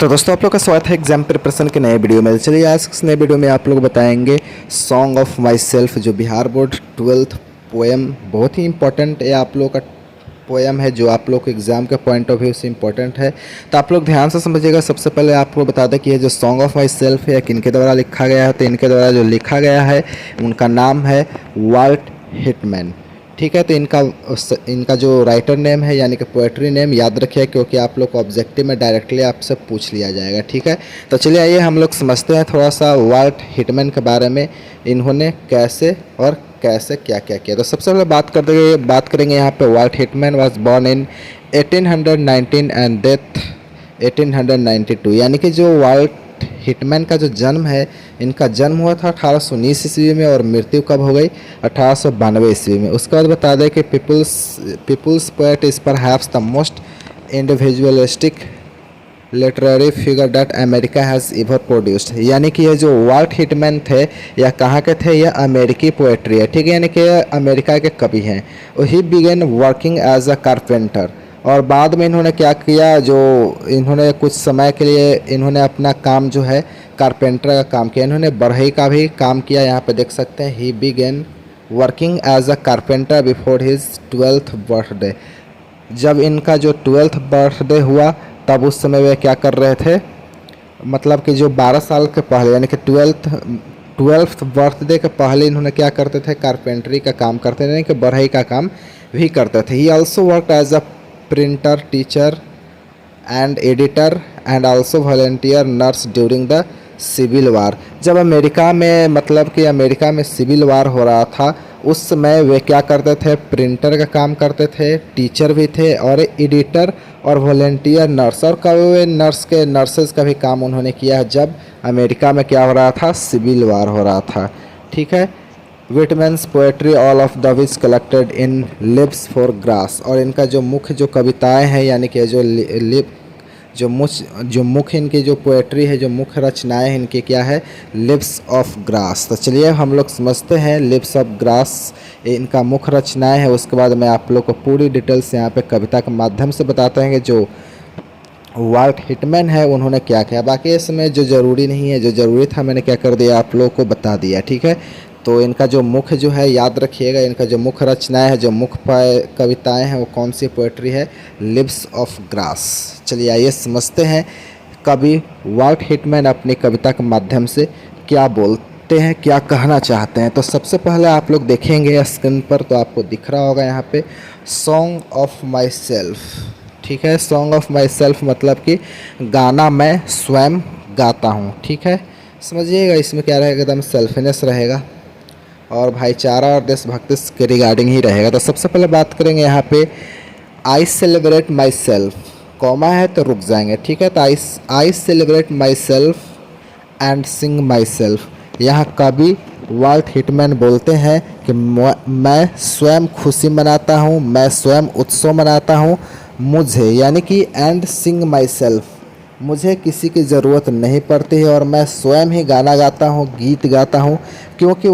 तो दोस्तों आप लोग का स्वागत है एग्जाम प्रिपरेशन के नए वीडियो में। चलिए आज इस नए वीडियो में आप लोग बताएंगे सॉन्ग ऑफ माई सेल्फ, जो बिहार बोर्ड 12th पोएम, बहुत ही इंपॉर्टेंट है आप लोग का पोएम है, जो आप लोग के एग्जाम के पॉइंट ऑफ व्यू से इंपॉर्टेंट है। तो आप लोग ध्यान से समझिएगा। सबसे पहले आपको बता दें कि ये जो सॉन्ग ऑफ माई सेल्फ है किनके द्वारा लिखा गया है। तो इनके द्वारा जो लिखा गया है उनका नाम है वाल्ट हिटमैन। ठीक है, तो इनका जो राइटर नेम है यानी कि पोएट्री नेम याद रखिए, क्योंकि आप लोग को ऑब्जेक्टिव में डायरेक्टली आपसे पूछ लिया जाएगा। ठीक है, तो चलिए आइए हम लोग समझते हैं थोड़ा सा वाल्ट हिटमैन के बारे में, इन्होंने कैसे और कैसे क्या क्या किया। तो सबसे पहले बात करेंगे यहाँ पे Walt Whitman was born in 1819 and death 1892। यानी कि जो वाल्ट हिटमैन का जो जन्म है, इनका जन्म हुआ था 1819 ईस्वी में और मृत्यु कब हो गई? 1892 ईस्वी में। उसके बाद बता दें कि people's poet is perhaps the most individualistic literary figure that America has ever produced. यानी कि ये जो वाल्ट हिटमैन थे यह कहाँ के थे? यह अमेरिकी पोएट्री है। ठीक है, यानी कि अमेरिका के कवि हैं। He began working as a carpenter, और बाद में इन्होंने क्या किया, जो इन्होंने कुछ समय के लिए इन्होंने अपना काम जो है कारपेंटर का काम किया। इन्होंने बढ़ई का भी काम किया, यहाँ पे देख सकते हैं। He began working as a carpenter before his 12th birthday. जब इनका जो 12th बर्थडे हुआ तब उस समय वे क्या कर रहे थे, मतलब कि जो 12 साल के पहले यानी कि 12th बर्थडे के पहले इन्होंने क्या करते थे? कारपेंटरी का काम करते थे, यानी कि बढ़ई का काम भी करते थे। He also work as a printer, teacher and editor and also volunteer nurse during the civil war. जब अमेरिका में, मतलब कि अमेरिका में सिविल वार हो रहा था, उस समय वे क्या करते थे? प्रिंटर का काम करते थे, टीचर भी थे और एडिटर और वॉलंटियर नर्स। और कभी वे नर्सेज का भी काम उन्होंने किया है जब अमेरिका में क्या हो रहा था? सिविल वार हो रहा था। ठीक है, Whitman's poetry all of the which collected in leaves for grass. और इनका जो मुख्य जो कविताएं हैं यानी कि जो मुख्य इनकी जो पोएट्री है, जो मुख्य रचनाएं हैं इनकी क्या है? Leaves of Grass. तो चलिए हम लोग समझते हैं लिव्स ऑफ ग्रास इनका मुख्य रचनाएं है। उसके बाद मैं आप लोग को पूरी डिटेल्स यहाँ पे कविता के माध्यम से बताते हैं कि जो वाल्ट हिटमैन है उन्होंने क्या किया। बाकी इसमें जो ज़रूरी नहीं है, जो ज़रूरी था मैंने क्या कर दिया, आप लोगों को बता दिया। ठीक है, तो इनका जो मुख्य जो है याद रखिएगा, इनका जो मुख्य रचनाएं है, जो मुख्य कविताएं हैं वो कौन सी पोएट्री है? Leaves of Grass. चलिए आइए समझते हैं कवि वाल्ट हिटमैन अपनी कविता के माध्यम से क्या बोलते हैं, क्या कहना चाहते हैं। तो सबसे पहले आप लोग देखेंगे स्क्रीन पर, तो आपको दिख रहा होगा यहाँ पे सॉन्ग ऑफ माई सेल्फ। ठीक है, सॉन्ग ऑफ माई सेल्फ मतलब कि गाना मैं स्वयं गाता हूँ। ठीक है, समझिएगा इसमें क्या रहेगा, एकदम सेल्फनेस रहेगा और भाईचारा और देशभक्ति के रिगार्डिंग ही रहेगा। तो सबसे पहले बात करेंगे यहाँ पे I celebrate my self, comma है तो रुक जाएंगे। ठीक है, तो I celebrate my self and Singh my self. यहाँ कवि वाल्ट हिटमैन बोलते हैं कि मैं स्वयं खुशी मनाता हूँ, मैं स्वयं उत्सव मनाता हूँ। मुझे यानी कि एंड सिंग माई सेल्फ, मुझे किसी की ज़रूरत नहीं पड़ती है और मैं स्वयं ही गाना गाता हूँ, गीत गाता हूँ, क्योंकि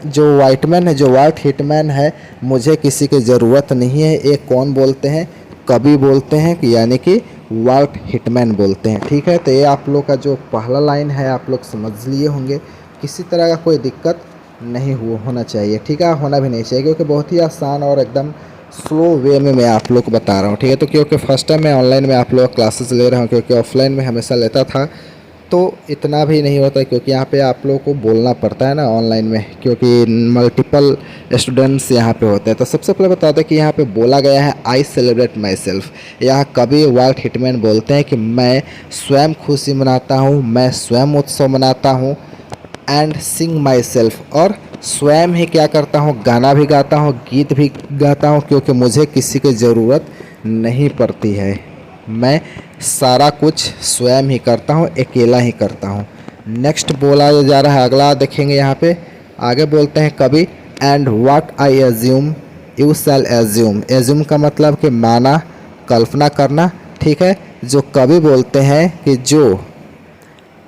जो वाइटमैन है, जो वाल्ट हिटमैन है, मुझे किसी की ज़रूरत नहीं है। ये कौन बोलते हैं? कवि बोलते हैं, कि यानी कि वाल्ट हिटमैन बोलते हैं। ठीक है, तो ये आप लोग का जो पहला लाइन है आप लोग समझ लिए होंगे। किसी तरह का कोई दिक्कत नहीं होना चाहिए। ठीक है, होना भी नहीं चाहिए, क्योंकि बहुत ही आसान और एकदम स्लो वे में मैं आप लोग को बता रहा हूँ। ठीक है, तो क्योंकि फर्स्ट टाइम मैं ऑनलाइन में आप लोग क्लासेस ले रहा हूँ, क्योंकि ऑफलाइन में हमेशा लेता था तो इतना भी नहीं होता, क्योंकि यहाँ पे आप लोगों को बोलना पड़ता है ना ऑनलाइन में, क्योंकि मल्टीपल स्टूडेंट्स यहाँ पे होते हैं। तो सबसे पहले बता दें कि यहाँ पे बोला गया है आई सेलिब्रेट माई सेल्फ। यहाँ कवि वाल्ट हिटमैन बोलते हैं कि मैं स्वयं खुशी मनाता हूँ, मैं स्वयं उत्सव मनाता हूँ, एंड सिंग माई सेल्फ, और स्वयं ही क्या करता हूँ? गाना भी गाता हूँ, गीत भी गाता हूँ, क्योंकि मुझे किसी की ज़रूरत नहीं पड़ती है। मैं सारा कुछ स्वयं ही करता हूँ, अकेला ही करता हूँ। नेक्स्ट बोला जा रहा है, अगला देखेंगे यहाँ पे। आगे बोलते हैं कवि and what I assume you shall assume. Assume का मतलब कि माना, कल्पना करना। ठीक है, जो कवि बोलते हैं कि जो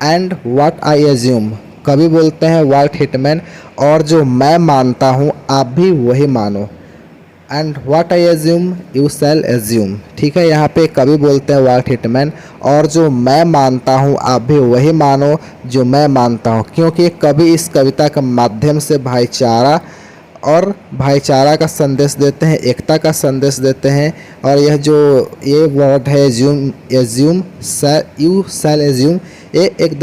एंड व्हाट आई एज्यूम, कवि बोलते हैं वाल्ट हिटमैन, और जो मैं मानता हूँ आप भी वही मानो। And what I assume you shall assume. ठीक है, यहाँ पे कवि बोलते हैं वाल्ट हिटमैन, और जो मैं मानता हूँ आप भी वही मानो जो मैं मानता हूँ, क्योंकि कवि इस कविता के माध्यम से भाईचारा का संदेश देते हैं, एकता का संदेश देते हैं। और यह जो ये वर्ड है एज्यूम यू शैल एज्यूम, ये एक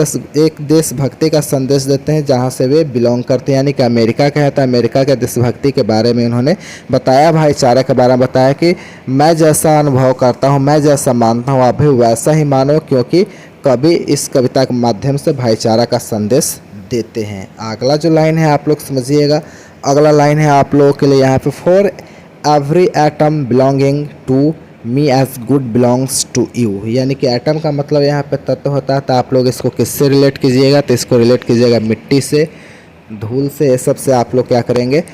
देशभक्ति का संदेश देते हैं जहाँ से वे बिलोंग करते हैं, यानी कि अमेरिका का है तो अमेरिका के देशभक्ति के बारे में उन्होंने बताया, भाईचारा के बारे में बताया कि मैं जैसा अनुभव करता हूँ, मैं जैसा मानता हूँ आप भी वैसा ही मानो, क्योंकि कवि इस कविता के माध्यम से भाईचारा का संदेश देते हैं। अगला जो लाइन है आप लोग समझिएगा, अगला लाइन है आप लोगों के लिए यहाँ पे, for every atom belonging to me as good belongs to you, यानी कि एटम का मतलब यहाँ पे तत्व होता है। तो आप लोग इसको किससे रिलेट कीजिएगा, तो इसको रिलेट कीजिएगा मिट्टी से, धूल से, ये सब से आप लोग क्या करेंगे,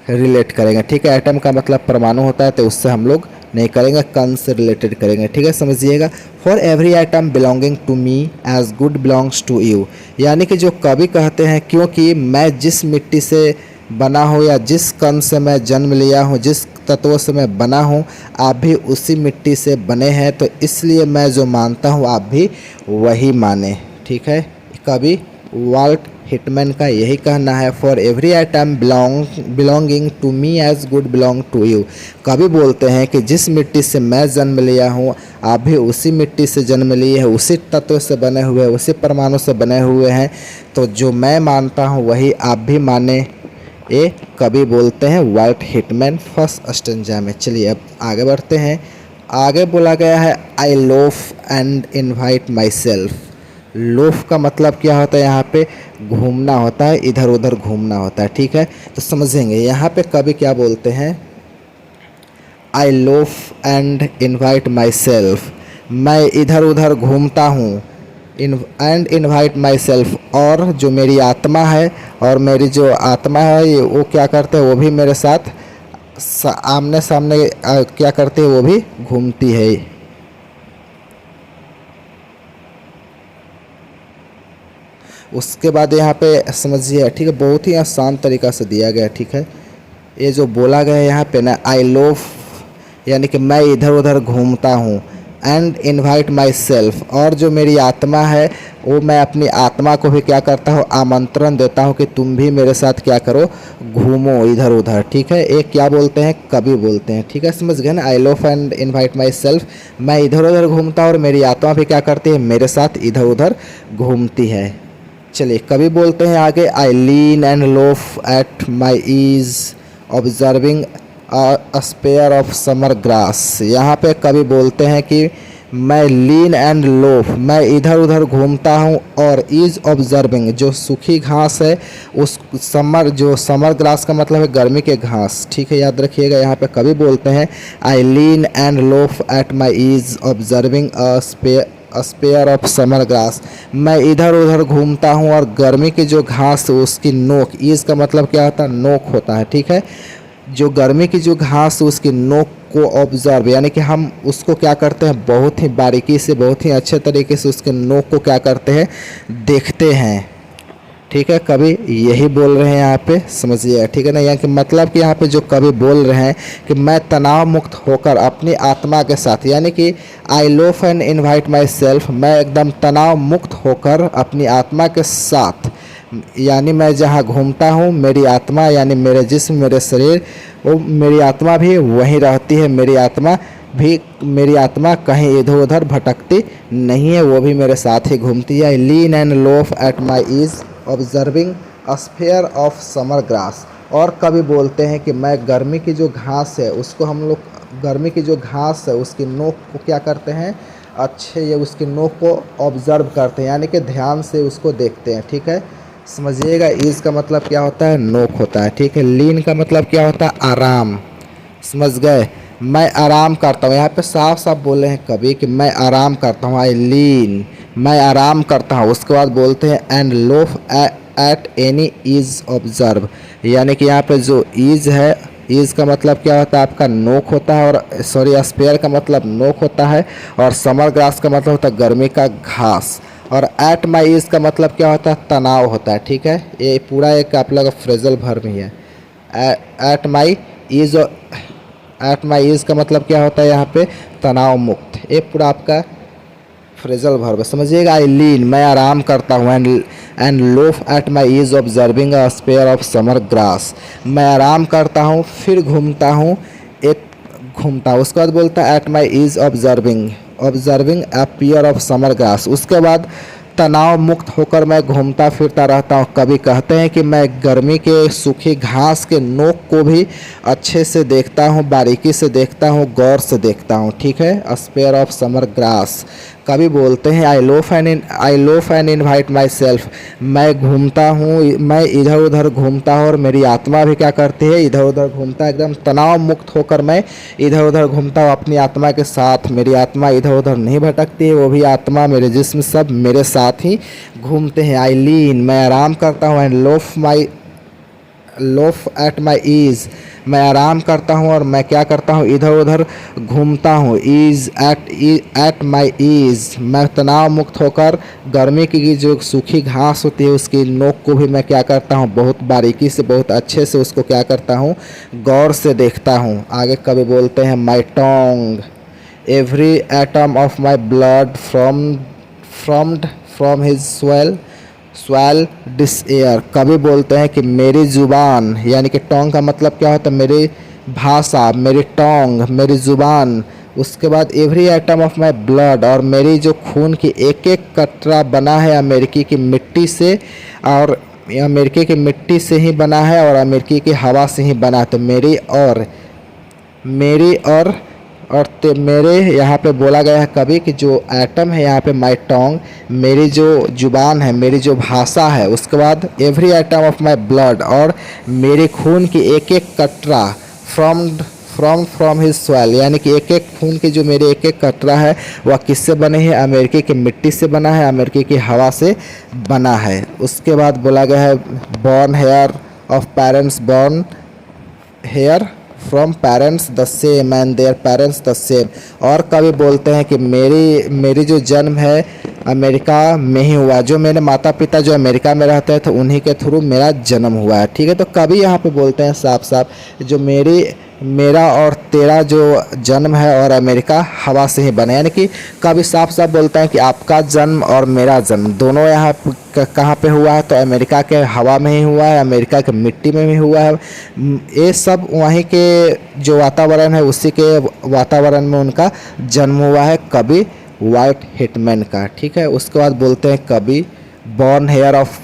रिलेट करेंगे। ठीक है, एटम का मतलब परमाणु होता है तो उससे हम लोग नहीं करेंगे, कण से रिलेटेड करेंगे। ठीक है, समझिएगा, for every item belonging to me as good belongs to you, यानी कि जो कवि कहते हैं क्योंकि मैं जिस मिट्टी से बना हूँ या जिस कण से मैं जन्म लिया हूँ, जिस तत्वों से मैं बना हूँ, आप भी उसी मिट्टी से बने हैं, तो इसलिए मैं जो मानता हूँ आप भी वही माने। ठीक है, कवि वाल्ट हिटमैन का यही कहना है, for every item belonging to me as good belong to you. कवि बोलते हैं कि जिस मिट्टी से मैं जन्म लिया हूँ आप भी उसी मिट्टी से जन्म लिए हैं, उसी तत्व से बने हुए, उसी परमाणु से बने हुए हैं, तो जो मैं मानता हूँ वही आप भी माने, ये कवि बोलते हैं वाल्ट हिटमैन फर्स्ट स्टेंजा में। चलिए अब आगे बढ़ते हैं। आगे बोला गया है I loaf and invite my self. Loaf का मतलब क्या होता है, यहाँ पे घूमना होता है, इधर उधर घूमना होता है। ठीक है, तो समझेंगे यहाँ पे कवि क्या बोलते हैं, I loaf and invite my self, मैं इधर उधर घूमता हूँ, एंड इनवाइट माई सेल्फ, और जो मेरी आत्मा है और मेरी जो आत्मा है वो क्या करते हैं, वो भी मेरे साथ आमने सामने क्या करते हैं, वो भी घूमती है। उसके बाद यहाँ पे समझिए, ठीक है, बहुत ही आसान तरीका से दिया गया। ठीक है, ये जो बोला गया है यहाँ पे ना, आई लोफ यानी कि मैं इधर उधर घूमता हूँ, एंड इनवाइट माई सेल्फ, और जो मेरी आत्मा है वो मैं अपनी आत्मा को भी क्या करता हूँ, आमंत्रण देता हूँ कि तुम भी मेरे साथ क्या करो, घूमो इधर उधर। ठीक है, एक क्या बोलते हैं, कवि बोलते हैं। ठीक है, समझ गए ना, I loaf and invite my self, मैं इधर उधर घूमता हूँ और मेरी आत्मा भी क्या करती है, मेरे साथ इधर उधर घूमती है। चलिए कवि बोलते हैं आगे, I lean and loaf at my ease observing a spear of summer grass. यहाँ पे कवि बोलते हैं कि मैं लीन एंड लोफ, मैं इधर उधर घूमता हूँ, और इज ऑब्जर्विंग, जो सूखी घास है उस समर ग्रास का मतलब है गर्मी के घास। ठीक है, याद रखिएगा, यहाँ पे कवि बोलते हैं I lean and loaf at my ease observing a spear of summer grass, मैं इधर उधर घूमता हूँ और गर्मी की जो घास उसकी नोक, ईज का मतलब क्या होता है, नोक होता है। ठीक है, जो गर्मी की जो घास उसकी नोक को ऑब्जर्व, यानी कि हम उसको क्या करते हैं, बहुत ही बारीकी से, बहुत ही अच्छे तरीके से उसके नोक को क्या करते हैं, देखते हैं। ठीक है, कवि यही बोल रहे हैं यहाँ पे, समझिए। ठीक है ना, यहाँ के मतलब कि यहाँ पे जो कवि बोल रहे हैं कि मैं तनाव मुक्त होकर अपनी आत्मा के साथ, यानी कि I loaf and invite my self, मैं एकदम तनाव मुक्त होकर अपनी आत्मा के साथ, यानी मैं जहाँ घूमता हूँ मेरी आत्मा, यानी मेरे जिस्म, मेरे शरीर, वो मेरी आत्मा भी वहीं रहती है, मेरी आत्मा कहीं इधर उधर भटकती नहीं है, वो भी मेरे साथ ही घूमती है। लीन and loaf at my ease observing a sphere of summer grass, और कभी बोलते हैं कि मैं गर्मी की जो घास है उसको, हम लोग गर्मी की जो घास है उसकी नोक को क्या करते हैं, अच्छे ये उसकी नोक को ऑब्जर्व करते हैं, यानी कि ध्यान से उसको देखते हैं। ठीक है, समझिएगा, ईज का मतलब क्या होता है, नोक होता है। ठीक है, लीन का मतलब क्या होता है, आराम। समझ गए, मैं आराम करता हूँ, यहाँ पे साफ साफ बोले हैं कभी कि मैं आराम करता हूँ, आई लीन, मैं आराम करता हूँ। उसके बाद बोलते हैं and loaf at any is observe, यानी कि यहाँ पे जो ईज है, ईज का मतलब क्या होता है, आपका नोक होता है, और सॉरी स्पेयर का मतलब नोक होता है, और समर ग्रास का मतलब होता है गर्मी का घास, और एट माई इज का मतलब क्या होता है, तनाव होता है। ठीक है, ये पूरा एक आप लोग फ्रेजल वर्ब ही है, at my is at my ease का मतलब क्या होता है यहाँ पे, तनाव मुक्त। ये पूरा आपका फ्रेजल वर्ब है, समझिएगा। आई लीन, मैं आराम करता हूँ, and loaf at my ease observing a spear of summer grass, मैं आराम करता हूँ फिर घूमता हूँ, एक घूमता हूँ। उसके बाद बोलता है at my ease observing a pair of summer grass. उसके बाद तनाव मुक्त होकर मैं घूमता फिरता रहता हूँ। कभी कहते हैं कि मैं गर्मी के सूखी घास के नोक को भी अच्छे से देखता हूँ, बारीकी से देखता हूँ, गौर से देखता हूँ, ठीक है। Spear of summer grass. कभी बोलते हैं I loaf and invite my self, मैं घूमता हूँ, मैं इधर उधर घूमता हूँ और मेरी आत्मा भी क्या करती है, इधर उधर घूमता है। एकदम तनाव मुक्त होकर मैं इधर उधर घूमता हूँ अपनी आत्मा के साथ। मेरी आत्मा इधर उधर नहीं भटकती है, वो भी आत्मा, मेरे जिस्म, सब मेरे साथ ही घूमते हैं। आई लीन, मैं आराम करता हूँ, and loaf at my ease, मैं आराम करता हूँ और मैं क्या करता हूँ, इधर उधर घूमता हूँ। ईज एट माई ईज, मैं तनाव मुक्त होकर गर्मी की जो सूखी घास होती है उसकी नोक को भी मैं क्या करता हूँ, बहुत बारीकी से, बहुत अच्छे से उसको क्या करता हूँ, गौर से देखता हूँ। आगे कभी बोलते हैं my tongue, every atom of my blood from his soil this air, कभी बोलते हैं कि मेरी ज़ुबान, यानी कि टोंग का मतलब क्या होता है, मेरी भाषा, मेरी टोंग, मेरी ज़ुबान। उसके बाद every atom of my blood, और मेरी जो खून की एक एक कतरा बना है अमेरिकी की मिट्टी से, और अमेरिकी की मिट्टी से ही बना है और अमेरिकी की हवा से ही बना है। तो मेरे यहाँ पे बोला गया है कभी कि जो एटम है यहाँ पे माई टोंग, मेरी जो जुबान है, मेरी जो भाषा है। उसके बाद every atom of my blood, और मेरे खून की एक एक कतरा फ्रॉम हिज सॉइल, यानी कि एक एक खून की जो मेरे एक एक कतरा है वह किससे बने हैं, अमेरिकी की मिट्टी से बना है, अमेरिकी की हवा से बना है। उसके बाद बोला गया है born hair of parents, born hair from parents the same and their parents the same, और कभी बोलते हैं कि मेरी जो जन्म है अमेरिका में ही हुआ, जो मेरे माता पिता जो अमेरिका में रहते हैं तो उन्हीं के थ्रू मेरा जन्म हुआ है, ठीक है। तो कभी यहाँ पे बोलते हैं साफ साफ जो मेरा और तेरा जो जन्म है और अमेरिका हवा से ही बने, यानी कि कभी साफ साफ बोलते हैं कि आपका जन्म और मेरा जन्म दोनों यहाँ कहाँ पे हुआ है, तो अमेरिका के हवा में ही हुआ है, अमेरिका के मिट्टी में भी हुआ है। ये सब वहीं के जो वातावरण है उसी के वातावरण में उनका जन्म हुआ है, कभी वाइट हिटमैन का, ठीक है। उसके बाद बोलते हैं कभी बॉर्न हेयर ऑफ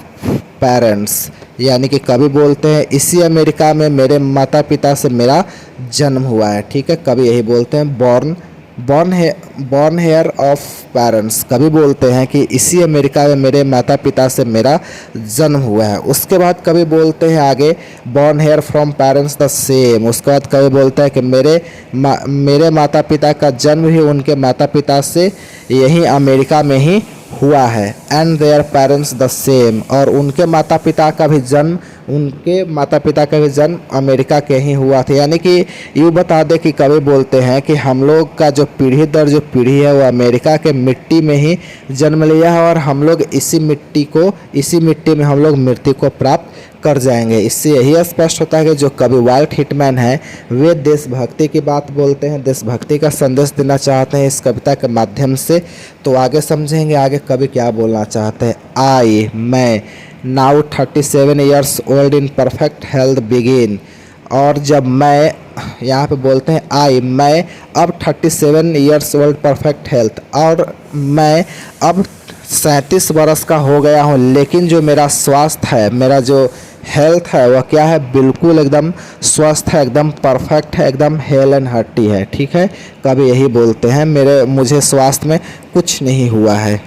पेरेंट्स, यानी कि कभी बोलते हैं इसी अमेरिका में मेरे माता पिता से मेरा जन्म हुआ है, ठीक है। कभी यही बोलते हैं बॉर्न हेयर ऑफ पेरेंट्स, कभी बोलते हैं कि इसी अमेरिका में मेरे माता पिता से मेरा जन्म हुआ है। उसके बाद कभी बोलते हैं आगे born hair from parents the same, उसके बाद कभी बोलते हैं कि मेरे माता पिता का जन्म भी उनके माता पिता से यही अमेरिका में ही हुआ है, and their parents the same, और उनके माता पिता का भी जन्म अमेरिका के ही हुआ था। यानी कि यूँ बता दें कि कभी बोलते हैं कि हम लोग का जो पीढ़ी दर जो पीढ़ी है वो अमेरिका के मिट्टी में ही जन्म लिया है, और हम लोग इसी मिट्टी में हम लोग मृत्यु को प्राप्त कर जाएंगे। इससे यही स्पष्ट होता है कि जो कवि वाइट हिटमैन है वे देशभक्ति की बात बोलते हैं, देशभक्ति का संदेश देना चाहते हैं इस कविता के माध्यम से। तो आगे समझेंगे आगे कवि क्या बोलना चाहते हैं। मैं now 37 years old in perfect health begin, और जब मैं यहाँ पे बोलते हैं मैं अब 37 ईयर्स ओल्ड परफेक्ट हेल्थ, और मैं अब 37 वर्ष का हो गया हूँ, लेकिन जो मेरा स्वास्थ्य है, मेरा जो हेल्थ है वह क्या है, बिल्कुल एकदम स्वस्थ है, एकदम परफेक्ट है, एकदम हेल एंड हट्टी है, ठीक है। कभी यही बोलते हैं मुझे स्वास्थ्य में कुछ नहीं हुआ है।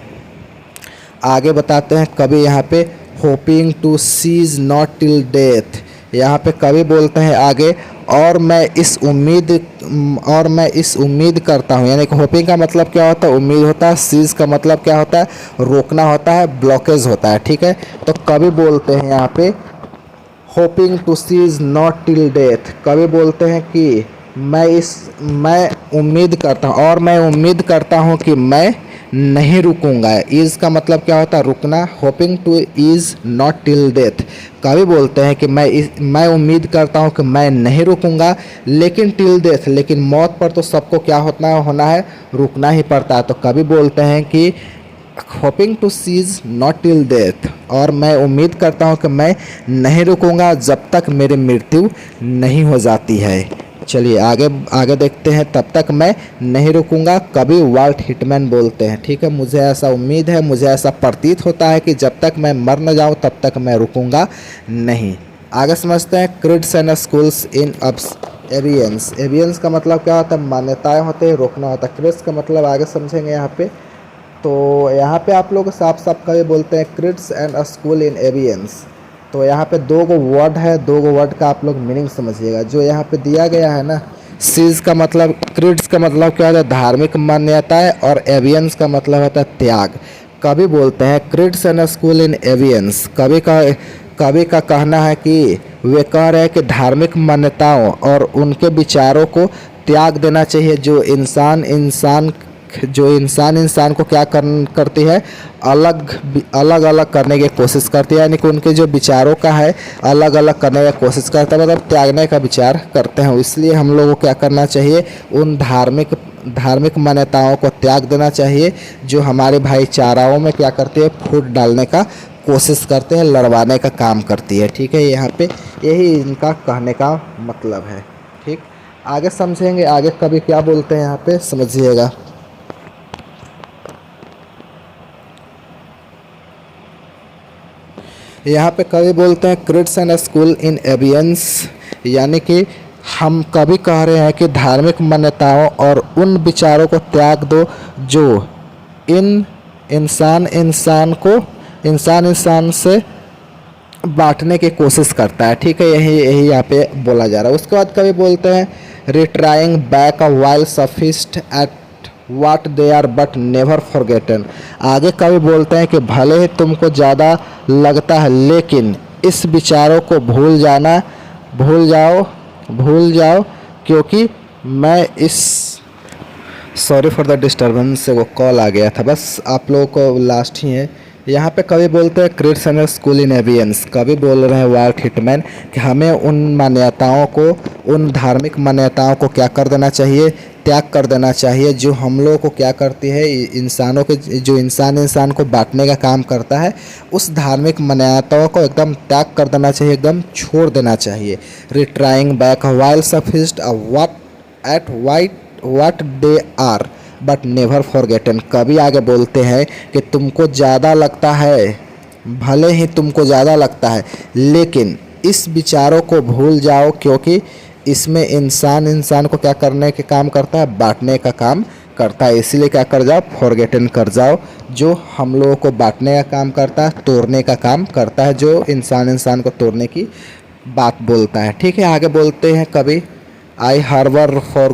आगे बताते हैं कभी यहाँ पे hoping to cease not till death, यहाँ पे कभी बोलते हैं आगे और मैं इस उम्मीद करता हूँ, यानी कि होपिंग का मतलब क्या होता है, उम्मीद होता है, सीज का मतलब क्या होता है, रोकना होता है, ब्लॉकेज होता है, ठीक है। तो कभी बोलते हैं यहाँ पे hoping to cease not till death, कभी बोलते हैं कि मैं उम्मीद करता हूँ, और मैं उम्मीद करता हूँ कि मैं नहीं रुकूंगा। इज़ का मतलब क्या होता है? रुकना। Hoping two is not till death. कभी बोलते हैं कि मैं उम्मीद करता हूँ कि मैं नहीं रुकूंगा, लेकिन टिल डेथ, लेकिन मौत पर तो सबको क्या होना है, रुकना ही पड़ता है। तो कभी बोलते हैं कि hoping to cease not till death, और मैं उम्मीद करता हूँ कि मैं नहीं रुकूंगा जब तक मेरी मृत्यु नहीं हो जाती है। चलिए आगे आगे देखते हैं। तब तक मैं नहीं रुकूंगा कभी वाल्ट हिटमैन बोलते हैं। ठीक है, मुझे ऐसा उम्मीद है, मुझे ऐसा प्रतीत होता है कि जब तक मैं मर न जाऊं तब तक मैं रुकूंगा नहीं। आगे समझते हैं। क्रिड्स एंड स्कूल्स इन एवियंस। एवियंस का मतलब क्या होता है? मान्यताएं होते हैं, रोकना होता है। क्रिड्स का मतलब आगे समझेंगे यहाँ पे। तो यहाँ पे आप लोग साफ साफ कभी बोलते हैं क्रिड्स एंड स्कूल इन एवियंस। तो यहाँ पे दो गो वर्ड है, दो गो वर्ड का आप लोग मीनिंग समझिएगा जो यहाँ पे दिया गया है ना। सीज का मतलब, क्रिड्स का मतलब क्या होता है? धार्मिक मान्यताएं, और एवियंस का मतलब होता है त्याग। कभी बोलते हैं क्रिड्स एंड स्कूल इन एवियंस। कभी का कहना है कि वे कह रहे हैं कि धार्मिक मान्यताओं और उनके विचारों को त्याग देना चाहिए। जो इंसान को क्या करती है? अलग अलग करने की कोशिश करती है, यानी कि उनके जो विचारों का है अलग अलग करने की कोशिश करता है, मतलब त्यागने का विचार करते हैं। इसलिए हम लोगों को क्या करना चाहिए? उन धार्मिक मान्यताओं को त्याग देना चाहिए जो हमारे भाईचाराओं में क्या करती है? फूट डालने का कोशिश करते हैं, लड़वाने का काम करती है। ठीक है, यहाँ पे यही इनका कहने का मतलब है। ठीक, आगे समझेंगे। आगे कभी क्या बोलते हैं यहाँ पे समझिएगा। यहाँ पे कभी बोलते हैं क्रिड्स एंड स्कूल इन एवियंस, यानी कि हम कभी कह रहे हैं कि धार्मिक मान्यताओं और उन विचारों को त्याग दो जो इंसान से बांटने की कोशिश करता है। ठीक है, यही यहाँ पे बोला जा रहा है। उसके बाद कभी बोलते हैं retiring back a while sufficed at what they are but never forgotten. आगे कभी बोलते हैं कि भले ही तुमको ज़्यादा लगता है, लेकिन इस विचारों को भूल जाओ क्योंकि मैं इस सॉरी फॉर द डिस्टर्बेंस से वो कॉल आ गया था, बस आप लोगों को लास्ट ही है। यहाँ पे कभी बोलते हैं क्रिड्स एंड स्कूल इन एवियंस। कभी बोल रहे हैं वाल्ट हिटमैन कि हमें उन धार्मिक मान्यताओं को क्या कर देना चाहिए? त्याग कर देना चाहिए जो हम लोगों को क्या करती है? जो इंसान को बांटने का काम करता है, उस धार्मिक मान्यताओं को एकदम त्याग कर देना चाहिए, एकदम छोड़ देना चाहिए। Retiring back while sufficed what they are but never forgotten. कभी आगे बोलते हैं कि तुमको ज़्यादा लगता है, भले ही तुमको ज़्यादा लगता है, लेकिन इस विचारों को भूल जाओ क्योंकि इसमें इंसान को क्या करने के काम करता है? बांटने का काम करता है। इसीलिए क्या कर जाओ? फॉरगेटन कर जाओ। जो हम लोगों को बांटने का काम करता है, तोड़ने का काम करता है, जो इंसान को तोड़ने की बात बोलता है। ठीक है, आगे बोलते हैं कभी आई हार्बर फॉर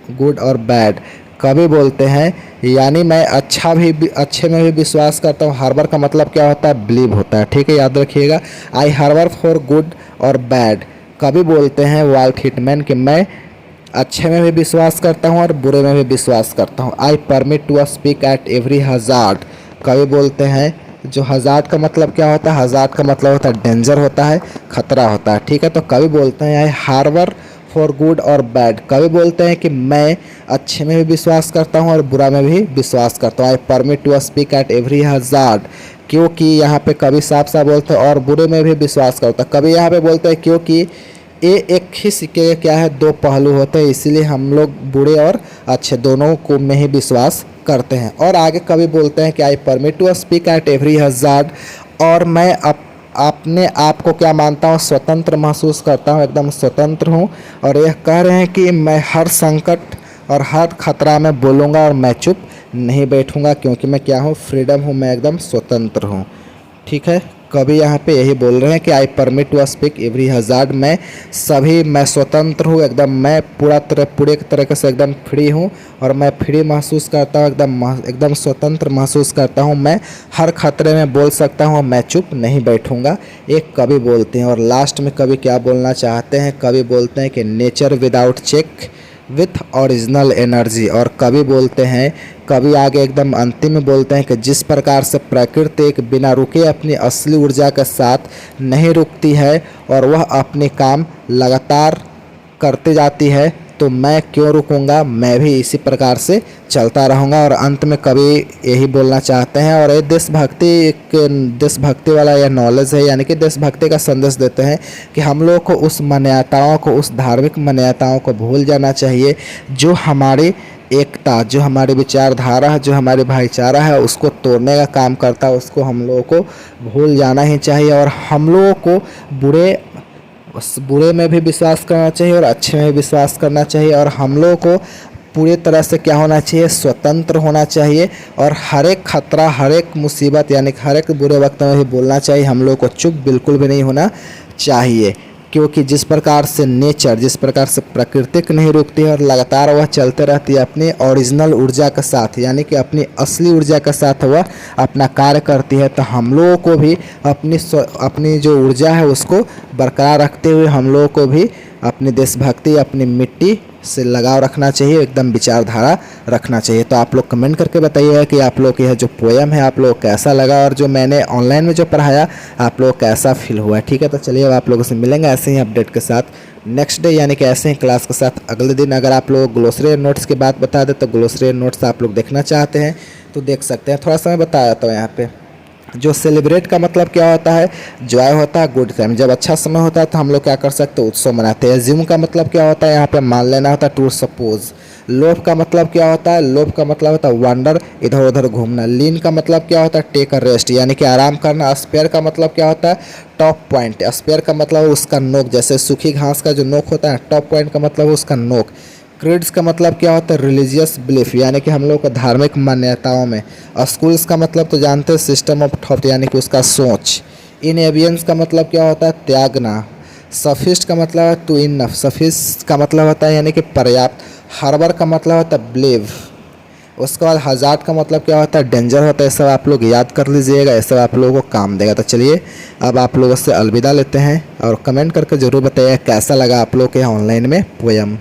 गुड और बैड। कभी बोलते हैं यानी मैं अच्छे में भी विश्वास करता हूँ। हार्बर का मतलब क्या होता है? बिलीव होता है। ठीक है, याद रखिएगा। आई हार्बर फॉर गुड और बैड। कभी बोलते हैं वाल्ट हिटमैन कि मैं अच्छे में भी विश्वास करता हूँ और बुरे में भी विश्वास करता हूँ। I permit to speak at every hazard. कभी बोलते हैं, जो हज़ार्ड का मतलब क्या होता है? हज़ार्ड का मतलब होता है डेंजर होता है, खतरा होता है। ठीक है, तो कभी बोलते हैं आई हार्बर फॉर गुड और बैड। कभी बोलते हैं कि मैं अच्छे में भी विश्वास करता हूँ और बुरा में भी विश्वास करता हूँ। I permit to speak at every hazard, क्योंकि यहाँ पे कभी साफ साफ बोलते हैं और बुरे में भी विश्वास करता है। कभी यहाँ पे बोलते हैं क्योंकि ये एक ही सिक्के के क्या है? दो पहलू होते हैं, इसीलिए हम लोग बुरे और अच्छे दोनों को में ही विश्वास करते हैं। और आगे कभी बोलते हैं कि I permit to speak at every hazard, और मैं अपने आप को क्या मानता हूँ? स्वतंत्र महसूस करता हूँ, एकदम स्वतंत्र हूँ। और यह कह रहे हैं कि मैं हर संकट और हर खतरा में बोलूँगा और मैं चुप नहीं बैठूँगा क्योंकि मैं क्या हूँ? फ्रीडम हूँ, मैं एकदम स्वतंत्र हूँ। ठीक है, कभी यहाँ पे यही बोल रहे हैं कि I permit to speak every hazard. मैं स्वतंत्र हूँ, एकदम मैं पूरे तरीके से एकदम फ्री हूँ और मैं फ्री महसूस करता हूँ, एकदम स्वतंत्र महसूस करता हूँ। मैं हर खतरे में बोल सकता हूँ, मैं चुप नहीं बैठूँगा। एक कभी बोलते हैं। और लास्ट में कभी क्या बोलना चाहते हैं? कभी बोलते हैं कि nature without check with original energy. और कवि बोलते हैं, कवि आगे एकदम अंतिम में बोलते हैं कि जिस प्रकार से प्रकृति एक बिना रुके अपनी असली ऊर्जा के साथ नहीं रुकती है और वह अपने काम लगातार करते जाती है, तो मैं क्यों रुकूंगा, मैं भी इसी प्रकार से चलता रहूँगा। और अंत में कवि यही बोलना चाहते हैं, और ये देशभक्ति, एक देशभक्ति वाला यह नॉलेज है, यानी कि देशभक्ति का संदेश देते हैं कि हम लोग को उस मान्यताओं को, उस धार्मिक मान्यताओं को भूल जाना चाहिए जो हमारी एकता, जो हमारी विचारधारा है, जो हमारी भाईचारा है, उसको तोड़ने का काम करता है, उसको हम लोगों को भूल जाना ही चाहिए। और हम लोगों को बुरे में भी विश्वास करना चाहिए और अच्छे में भी विश्वास करना चाहिए। और हम लोगों को पूरी तरह से क्या होना चाहिए, स्वतंत्र होना चाहिए। और हर एक खतरा, हर एक मुसीबत, यानी कि हर एक बुरे वक्त में भी बोलना चाहिए। हम लोगों को चुप बिल्कुल भी नहीं होना चाहिए, क्योंकि जिस प्रकार से नेचर, जिस प्रकार से प्रकृति नहीं रुकती है और लगातार वह चलते रहती है अपनी ओरिजिनल ऊर्जा के साथ, यानी कि अपनी असली ऊर्जा के साथ वह अपना कार्य करती है, तो हम लोगों को भी अपनी जो ऊर्जा है उसको बरकरार रखते हुए हम लोगों को भी अपनी देशभक्ति, अपनी मिट्टी से लगाव रखना चाहिए, एकदम विचारधारा रखना चाहिए। तो आप लोग कमेंट करके बताइए कि आप लोग यह जो पोएम है आप लोग कैसा लगा, और जो मैंने ऑनलाइन में जो पढ़ाया आप लोग कैसा फील हुआ। ठीक है, तो चलिए अब आप लोगों से मिलेंगे ऐसे ही अपडेट के साथ नेक्स्ट डे, यानी कि ऐसे ही क्लास के साथ अगले दिन। अगर आप लोग ग्लोसरी नोट्स की बात बता दें तो ग्लोसरी नोट्स आप लोग देखना चाहते हैं तो देख सकते हैं। थोड़ा सा मैं बताया था यहाँ पे, जो सेलिब्रेट का मतलब क्या होता है, जॉय होता है, गुड टाइम। जब अच्छा समय होता है तो हम लोग क्या कर सकते हैं, उत्सव मनाते हैं। ज्यूम का मतलब क्या होता है, यहाँ पे मान लेना होता है, टू सपोज। लोभ का मतलब क्या होता है, लोभ का मतलब होता है वंडर, इधर उधर घूमना। लीन का मतलब क्या होता है, टेक अ रेस्ट, यानी कि आराम करना। स्पेयर का मतलब क्या होता है, टॉप पॉइंट। स्पेयर का मतलब उसका नोक, जैसे सूखी घास का जो नोक होता है, टॉप पॉइंट का मतलब उसका नोक। क्रीड्स का मतलब क्या होता है, रिलीजियस बिलीफ, यानी कि हम लोग को धार्मिक मान्यताओं में। स्कूल्स का मतलब तो जानते हैं, सिस्टम ऑफ थॉट, यानी कि उसका सोच। इनएबियंस का मतलब क्या होता है, त्यागना। सफिस्ट का मतलब है टू इनफ, सफिस्ट का मतलब होता है यानी कि पर्याप्त। हार्बर का मतलब होता है बिलीव। उसके बाद हजार्ड का मतलब क्या होता है, डेंजर होता है। ये सब आप लोग याद कर लीजिएगा, ये सब आप लोगों को काम देगा। तो चलिए अब आप लोगों से अलविदा लेते हैं, और कमेंट करके ज़रूर बताइए कैसा लगा आप लोग के ऑनलाइन में पोएम।